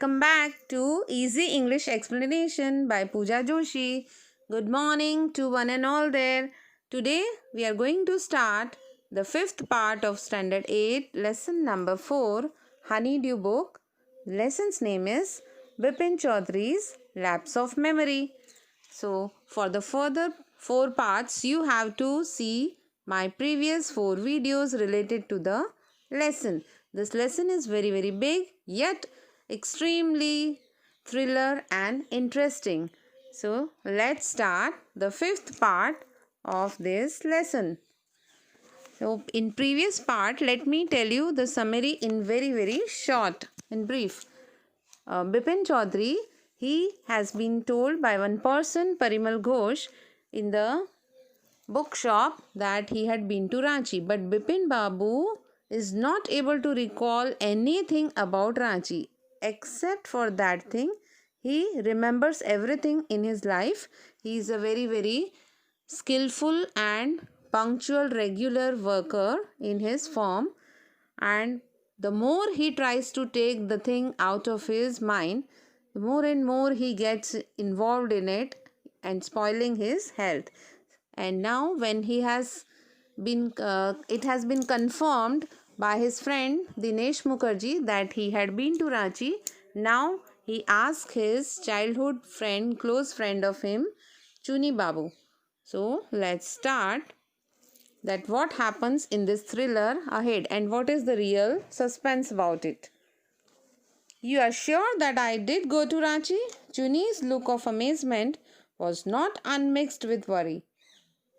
welcome back to Easy English Explanation by Pooja Joshi. Good morning to one and all there. Today we are going to start the fifth part of Standard 8, lesson number 4, Honeydew Book. Lesson's name is Bipin Chaudhary's Lapse of Memory. So, for the further 4 parts, you have to see my previous 4 videos related to the lesson. This lesson is very big, yet extremely thriller and interesting. So, let's start the fifth part of this lesson. So, in previous part, let me tell you the summary in very short and brief. Bipin Chaudhary, he has been told by one person, Parimal Ghosh, in the bookshop that he had been to Ranchi. But Bipin Babu is not able to recall anything about Ranchi. Except for that thing, he remembers everything in his life. He is a very skillful and punctual regular worker in his firm, and the more he tries to take the thing out of his mind, the more and more he gets involved in it and spoiling his health. And now when he has been it has been confirmed by his friend Dinesh Mukherjee that he had been to Ranchi. Now he asked his childhood friend, close friend of him, Chuni Babu. So let's start that what happens in this thriller ahead and what is the real suspense about it. You are sure that I did go to Ranchi? Chuni's look of amazement was not unmixed with worry.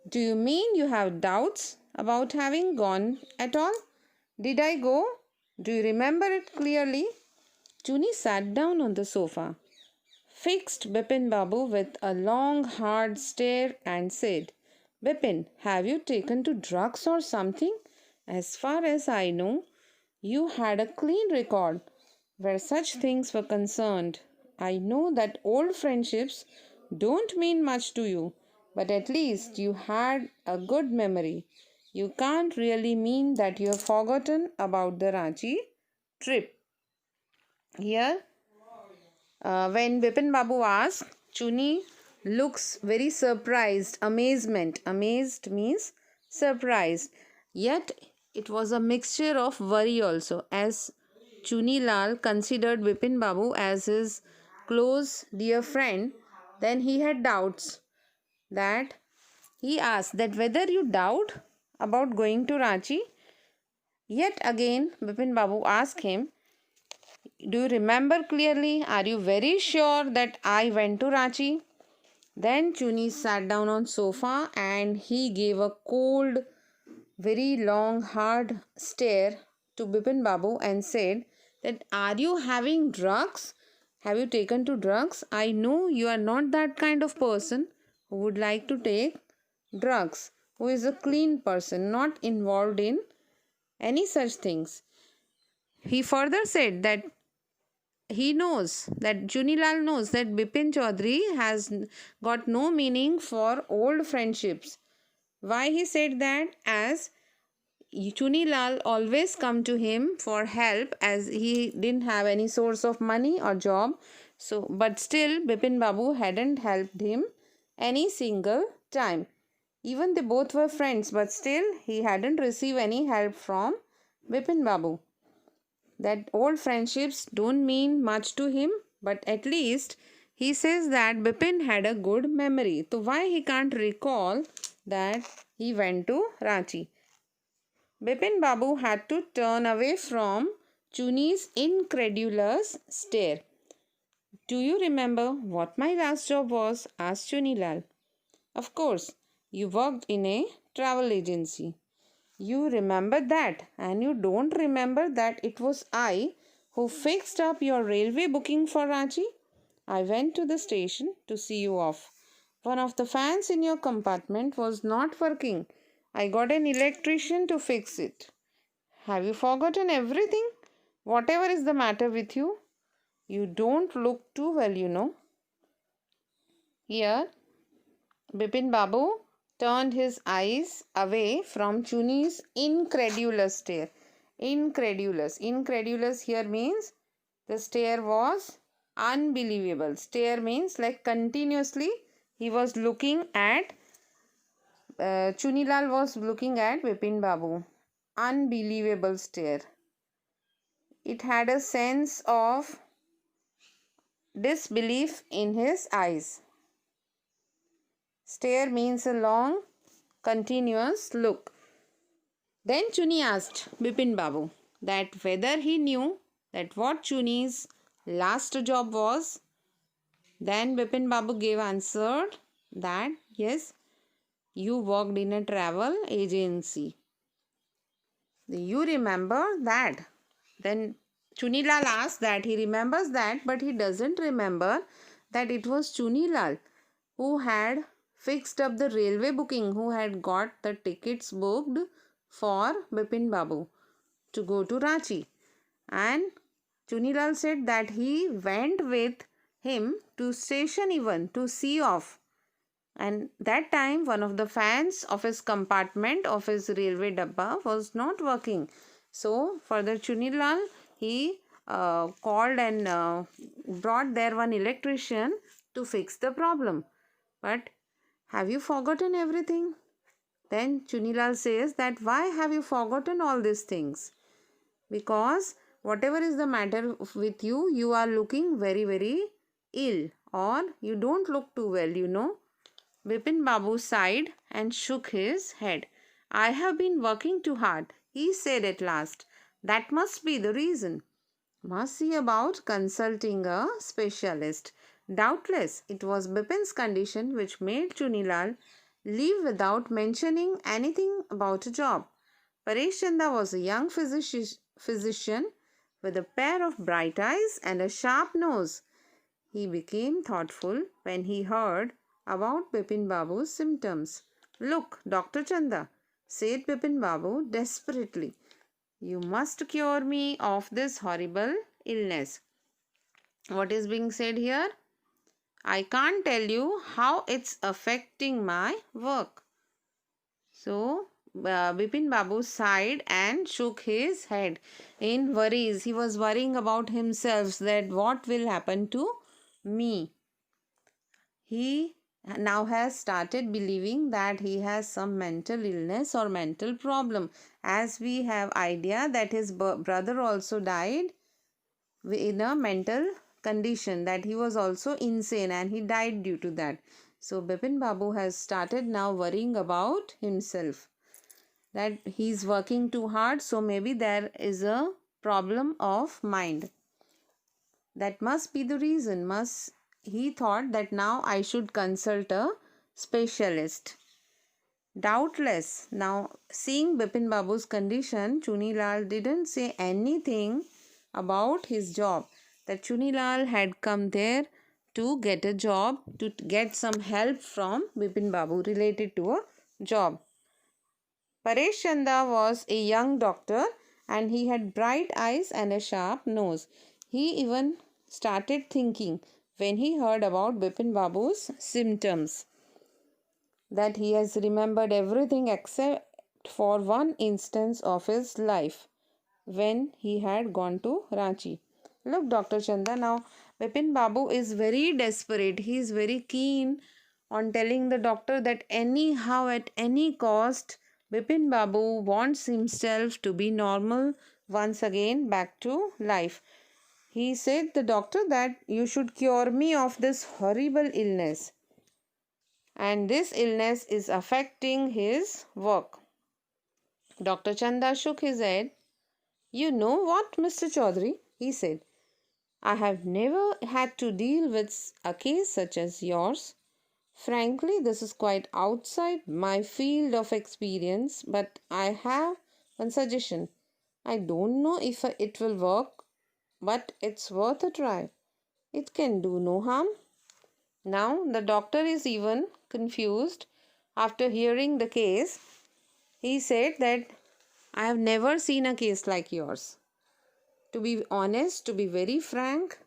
Do you mean you have doubts about having gone at all? Did I go? Do you remember it clearly? Chuni sat down on the sofa, fixed Bipin Babu with a long hard stare and said, Bipin, have you taken to drugs or something? As far as I know, you had a clean record where such things were concerned. I know that old friendships don't mean much to you, but at least you had a good memory. You can't really mean that you have forgotten about the Ranchi trip. Here, when Bipin Babu asked, Chuni looks very surprised. Amazed means surprised. Yet it was a mixture of worry also, as Chuni Lal considered Bipin Babu as his close dear friend. Then he had doubts that he asked that whether you doubt about going to Ranchi. Yet again Bipin Babu asked him, do you remember clearly? Are you very sure that I went to Ranchi? Then Chuni sat down on sofa and he gave a cold, very long, hard stare to Bipin Babu and said that, are you having drugs? Have you taken to drugs? I know you are not that kind of person who would like to take drugs, who is a clean person, not involved in any such things. He further said that he knows that Chunilal knows that Bipin Chaudhary has got no meaning for old friendships. Why he said that? As Chunilal always come to him for help, as he didn't have any source of money or job. So, but still Bipin Babu hadn't helped him any single time. Even they both were friends, but still he hadn't received any help from Bipin Babu. That old friendships don't mean much to him, but at least he says that Bipin had a good memory. So why he can't recall that he went to Ranchi? Bipin Babu had to turn away from Chuni's incredulous stare. Do you remember what my last job was? Asked Chunilal. Of course, you worked in a travel agency. You remember that, and you don't remember that it was I who fixed up your railway booking for Ranchi? I went to the station to see you off. One of the fans in your compartment was not working. I got an electrician to fix it. Have you forgotten everything? Whatever is the matter with you? You don't look too well, you know. Here, Bipin Babu turned his eyes away from Chuni's incredulous stare. Incredulous here means The stare was unbelievable. Stare means like continuously he was looking at, Chunilal was looking at Bipin Babu. Unbelievable stare. It had a sense of disbelief in his eyes. Stare means a long, continuous look. Then Chuni asked Bipin Babu that whether he knew that what Chuni's last job was. Then Bipin Babu gave answered that yes, you worked in a travel agency. You remember that? Then Chunilal asked that he remembers that, but he doesn't remember that it was Chunilal who had fixed up the railway booking, who had got the tickets booked for Bipin Babu to go to Ranchi. And Chunilal said that he went with him to station even to see off. And that time one of the fans of his compartment of his railway dabba was not working. So further Chunilal, he called and brought there one electrician to fix the problem. But have you forgotten everything? Then Chunilal says that why have you forgotten all these things? Because whatever is the matter with you, you are looking very, very ill, or you don't look too well, you know. Bipin Babu sighed and shook his head. I have been working too hard, he said at last. That must be the reason. Must see about consulting a specialist. Doubtless, it was Bipin's condition which made Chunilal leave without mentioning anything about a job. Paresh Chanda was a young physician with a pair of bright eyes and a sharp nose. He became thoughtful when he heard about Bipin Babu's symptoms. Look, Dr. Chanda, said Bipin Babu desperately, you must cure me of this horrible illness. What is being said here? I can't tell you how it's affecting my work. So, Bipin Babu sighed and shook his head in worries. He was worrying about himself, that what will happen to me. He now has started believing that he has some mental illness or mental problem, as we have idea that his brother also died in a mental condition, that he was also insane and he died due to that. So Bipin Babu has started now worrying about himself, that he's working too hard, so maybe there is a problem of mind. That must be the reason. He thought that now I should consult a specialist. Doubtless. Now, seeing Bipin Babu's condition, Chunilal didn't say anything about his job. That Chunilal had come there to get a job, to get some help from Bipin Babu related to a job. Paresh Chanda was a young doctor and he had bright eyes and a sharp nose. He even started thinking when he heard about Bipin Babu's symptoms, that he has remembered everything except for one instance of his life when he had gone to Ranchi. Look, Dr. Chanda, now Bipin Babu is very desperate. He is very keen on telling the doctor that anyhow, at any cost, Bipin Babu wants himself to be normal once again, back to life. He said the doctor that you should cure me of this horrible illness. And this illness is affecting his work. Dr. Chanda shook his head. You know what, Mr. Chaudhary, he said. I have never had to deal with a case such as yours. Frankly, this is quite outside my field of experience, but I have one suggestion. I don't know if it will work, but it's worth a try. It can do no harm. Now, the doctor is even confused after hearing the case. He said that I have never seen a case like yours. To be honest, to be very frank,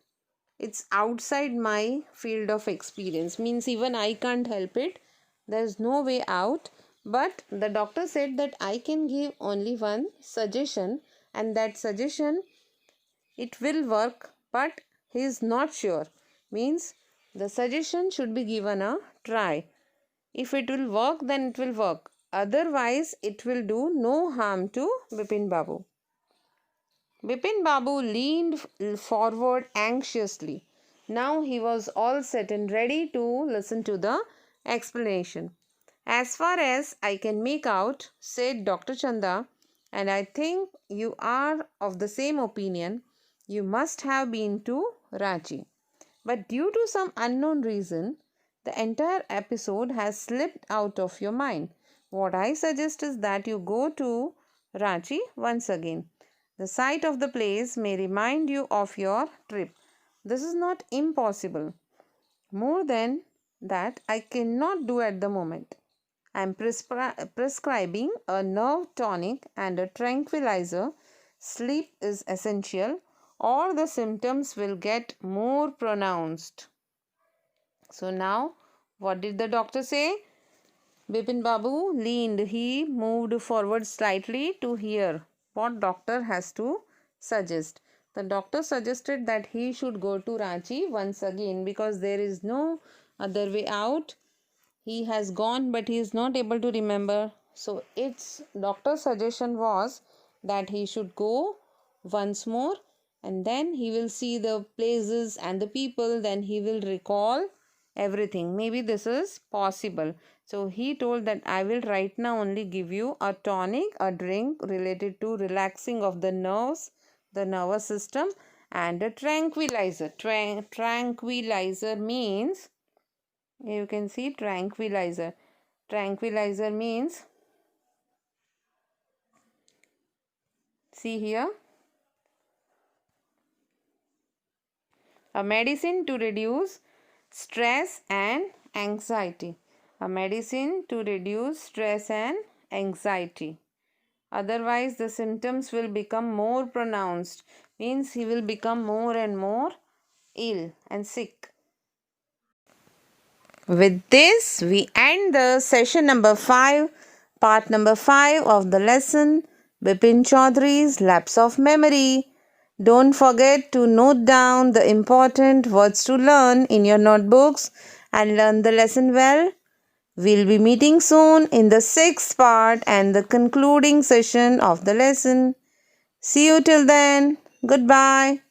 it's outside my field of experience. Means even I can't help it. There's no way out. But the doctor said that I can give only one suggestion, and that suggestion, it will work but he is not sure. Means the suggestion should be given a try. If it will work, then it will work. Otherwise, it will do no harm to Bipin Babu. Bipin Babu leaned forward anxiously. Now he was all set and ready to listen to the explanation. As far as I can make out, said Dr. Chanda, and I think you are of the same opinion, you must have been to Ranchi. But due to some unknown reason, the entire episode has slipped out of your mind. What I suggest is that you go to Ranchi once again. The sight of the place may remind you of your trip. This is not impossible. More than that, I cannot do at the moment. I am prescribing a nerve tonic and a tranquilizer. Sleep is essential, or the symptoms will get more pronounced. So now, what did the doctor say? Bipin Babu leaned. He moved forward slightly to hear what doctor has to suggest. The doctor suggested that he should go to Ranchi once again because there is no other way out. He has gone, but he is not able to remember. So its doctor's suggestion was that he should go once more, and then he will see the places and the people, then he will recall everything. Maybe this is possible. So he told that I will right now only give you a tonic, a drink related to relaxing of the nerves, the nervous system, and a tranquilizer. Tranquilizer means, you can see tranquilizer. Tranquilizer means, see here, a medicine to reduce stress and anxiety. A medicine to reduce stress and anxiety. Otherwise, the symptoms will become more pronounced. Means he will become more and more ill and sick. With this, we end the session number 5, part number 5 of the lesson, Bipin Chaudhary's Lapse of Memory. Don't forget to note down the important words to learn in your notebooks and learn the lesson well. We'll be meeting soon in the 6th part and the concluding session of the lesson. See you till then. Goodbye.